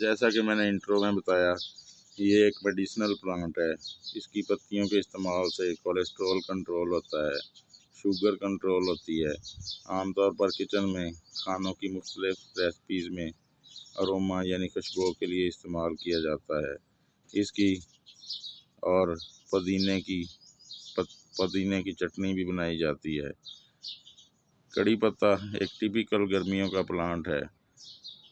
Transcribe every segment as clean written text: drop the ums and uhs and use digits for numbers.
जैसा कि मैंने इंट्रो में बताया, ये एक मेडिसिनल प्लांट है। इसकी पत्तियों के इस्तेमाल से कोलेस्ट्रॉल कंट्रोल होता है, शुगर कंट्रोल होती है। आमतौर पर किचन में खानों की मुख्तलिफ रेसिपीज़ में अरोमा यानी खुशबू के लिए इस्तेमाल किया जाता है। इसकी और पुदीने की पुदीने की चटनी भी बनाई जाती है। कड़ी पत्ता एक टिपिकल गर्मियों का प्लांट है।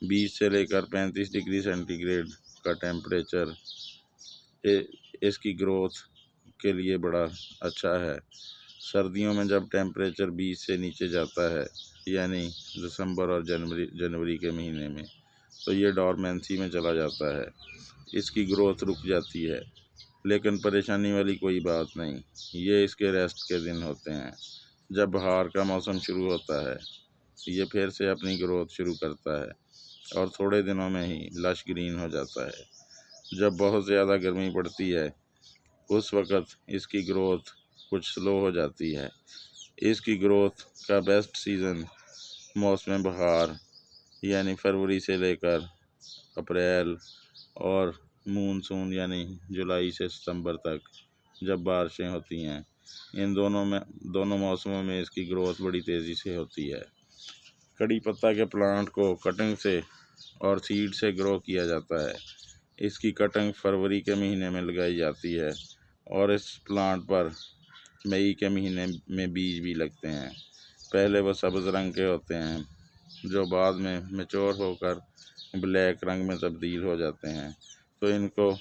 20 से लेकर 35 डिग्री सेंटीग्रेड का टेम्परेचर इसकी ग्रोथ के लिए बड़ा अच्छा है। सर्दियों में जब टेम्परेचर 20 से नीचे जाता है, यानी दिसंबर और जनवरी के महीने में, तो ये डॉर्मेंसी में चला जाता है। इसकी ग्रोथ रुक जाती है, लेकिन परेशानी वाली कोई बात नहीं। ये इसके रेस्ट के दिन होते हैं। जब बहार का मौसम शुरू होता है, ये फिर से अपनी ग्रोथ शुरू करता है और थोड़े दिनों में ही लश ग्रीन हो जाता है। जब बहुत ज़्यादा गर्मी पड़ती है, उस वक़्त इसकी ग्रोथ कुछ स्लो हो जाती है। इसकी ग्रोथ का बेस्ट सीज़न मौसम बहार यानी फरवरी से लेकर अप्रैल और मानसून यानी जुलाई से सितंबर तक, जब बारिशें होती हैं। इन दोनों मौसमों में इसकी ग्रोथ बड़ी तेज़ी से होती है। कड़ी पत्ता के प्लांट को कटिंग से और सीड से ग्रो किया जाता है। इसकी कटिंग फरवरी के महीने में लगाई जाती है और इस प्लांट पर मई के महीने में बीज भी लगते हैं। पहले वह सब्ज़ रंग के होते हैं, जो बाद में मैच्योर होकर ब्लैक रंग में तब्दील हो जाते हैं। तो इनको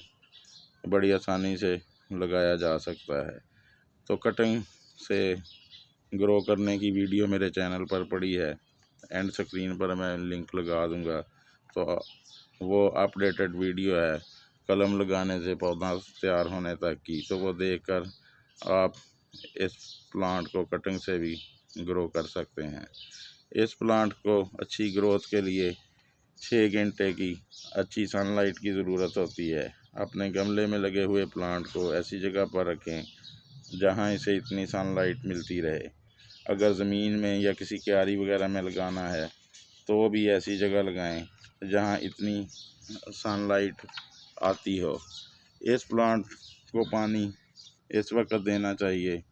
बड़ी आसानी से लगाया जा सकता है। तो कटिंग से ग्रो करने की वीडियो मेरे चैनल पर पड़ी है। एंड स्क्रीन पर मैं लिंक लगा दूंगा। तो वो अपडेटेड वीडियो है, कलम लगाने से पौधा तैयार होने तक की। तो वो देखकर आप इस प्लांट को कटिंग से भी ग्रो कर सकते हैं। इस प्लांट को अच्छी ग्रोथ के लिए 6 घंटे की अच्छी सनलाइट की ज़रूरत होती है। अपने गमले में लगे हुए प्लांट को ऐसी जगह पर रखें जहां इसे इतनी सनलाइट मिलती रहे। अगर ज़मीन में या किसी क्यारी वगैरह में लगाना है, तो भी ऐसी जगह लगाएं जहां इतनी सनलाइट आती हो। इस प्लांट को पानी इस वक्त देना चाहिए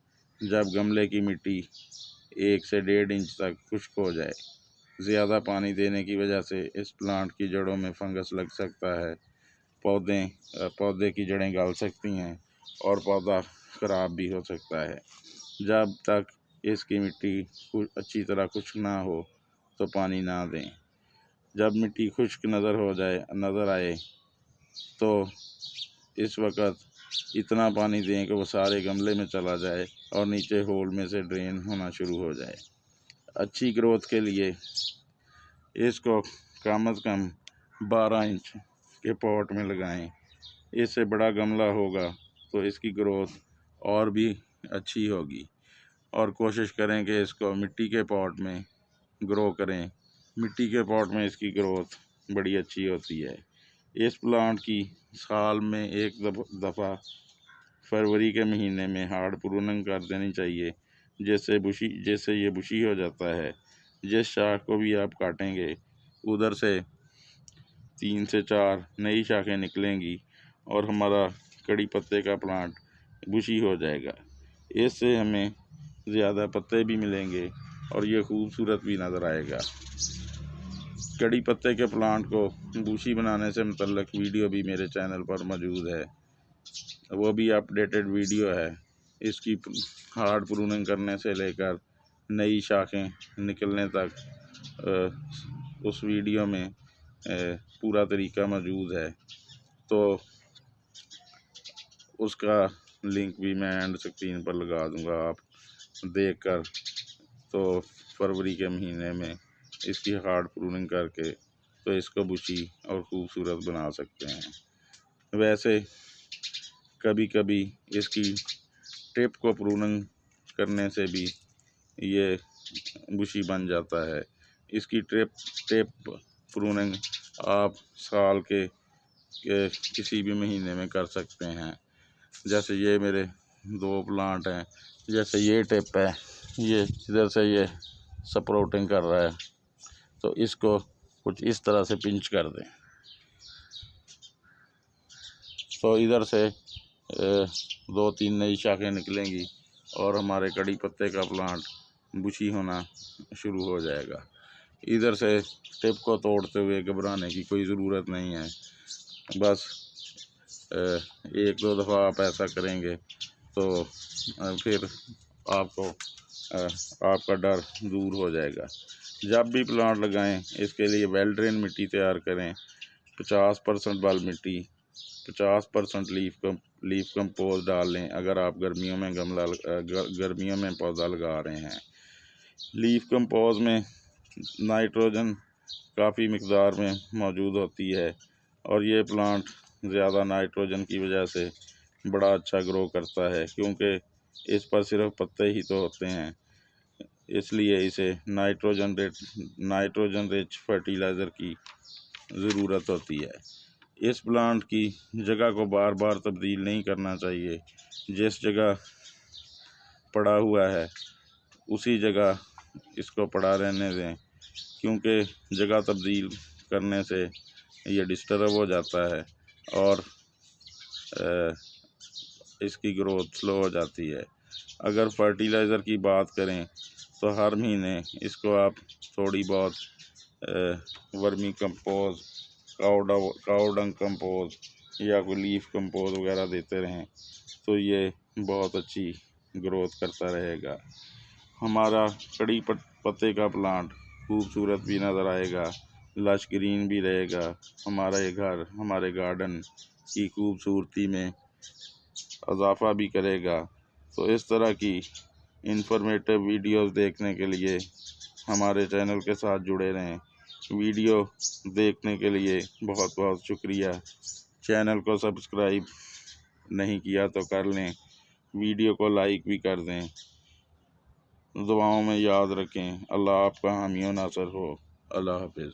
जब गमले की मिट्टी 1 से 1.5 इंच तक खुश्क हो जाए। ज़्यादा पानी देने की वजह से इस प्लांट की जड़ों में फंगस लग सकता है, पौधे की जड़ें गल सकती हैं और पौधा ख़राब भी हो सकता है। जब तक इसकी मिट्टी अच्छी तरह खुश्क ना हो, तो पानी ना दें। जब मिट्टी खुश्क नज़र आए तो इस वक्त इतना पानी दें कि वो सारे गमले में चला जाए और नीचे होल में से ड्रेन होना शुरू हो जाए। अच्छी ग्रोथ के लिए इसको कम से कम 12 इंच के पॉट में लगाएं। इससे बड़ा गमला होगा तो इसकी ग्रोथ और भी अच्छी होगी। और कोशिश करें कि इसको मिट्टी के पॉट में ग्रो करें। मिट्टी के पॉट में इसकी ग्रोथ बड़ी अच्छी होती है। इस प्लांट की साल में एक दफ़ा फरवरी के महीने में हार्ड प्रूनिंग कर देनी चाहिए, जैसे ये बुशी हो जाता है। जिस शाख को भी आप काटेंगे, उधर से 3 से 4 नई शाखें निकलेंगी और हमारा कड़ी पत्ते का प्लांट बुशी हो जाएगा। इससे हमें ज़्यादा पत्ते भी मिलेंगे और ये खूबसूरत भी नज़र आएगा। कड़ी पत्ते के प्लांट को बुशी बनाने से मुतल्लिक वीडियो भी मेरे चैनल पर मौजूद है। वो भी अपडेटेड वीडियो है। इसकी हार्ड प्रूनिंग करने से लेकर नई शाखें निकलने तक उस वीडियो में पूरा तरीका मौजूद है। तो उसका लिंक भी मैं एंड स्क्रीन पर लगा दूंगा, आप देखकर तो फरवरी के महीने में इसकी हार्ड प्रूनिंग करके तो इसको बुशी और ख़ूबसूरत बना सकते हैं। वैसे कभी कभी इसकी टिप को प्रूनिंग करने से भी ये बुशी बन जाता है। इसकी टिप प्रूनिंग आप साल के किसी भी महीने में कर सकते हैं। जैसे ये मेरे 2 प्लांट हैं, जैसे ये टिप है, ये इधर से ये सपोर्टिंग कर रहा है, तो इसको कुछ इस तरह से पिंच कर दें। तो इधर से 2-3 नई शाखें निकलेंगी और हमारे कड़ी पत्ते का प्लांट बुशी होना शुरू हो जाएगा। इधर से टिप को तोड़ते हुए घबराने की कोई ज़रूरत नहीं है। बस 1-2 दफ़ा आप ऐसा करेंगे तो फिर आपको आपका डर दूर हो जाएगा। जब भी प्लांट लगाएं इसके लिए वेल ड्रेन मिट्टी तैयार करें। 50% बल मिट्टी, 50% लीफ कंपोज डाल लें अगर आप गर्मियों में पौधा लगा रहे हैं। लीफ कंपोज में नाइट्रोजन काफ़ी मिकदार में मौजूद होती है और ये प्लांट ज़्यादा नाइट्रोजन की वजह से बड़ा अच्छा ग्रो करता है, क्योंकि इस पर सिर्फ पत्ते ही तो होते हैं, इसलिए इसे नाइट्रोजन रिच फर्टिलाइज़र की ज़रूरत होती है। इस प्लांट की जगह को बार बार तब्दील नहीं करना चाहिए। जिस जगह पड़ा हुआ है उसी जगह इसको पड़ा रहने दें, क्योंकि जगह तब्दील करने से ये डिस्टर्ब हो जाता है और इसकी ग्रोथ स्लो हो जाती है। अगर फर्टिलाइज़र की बात करें तो हर महीने इसको आप थोड़ी बहुत vermi compose, cow dung compose या कोई लीफ कंपोज वगैरह देते रहें तो ये बहुत अच्छी ग्रोथ करता रहेगा। हमारा कड़ी पत्ते का प्लांट खूबसूरत भी नज़र आएगा, लश ग्रीन भी रहेगा। हमारा ये घर हमारे गार्डन की खूबसूरती में इजाफ़ा भी करेगा। तो इस तरह की इंफॉर्मेटिव वीडियोस देखने के लिए हमारे चैनल के साथ जुड़े रहें। वीडियो देखने के लिए बहुत बहुत शुक्रिया। चैनल को सब्सक्राइब नहीं किया तो कर लें, वीडियो को लाइक भी कर दें। दुआओं में याद रखें। अल्लाह आपका हामी व नासर हो। अल्लाह हाफिज़।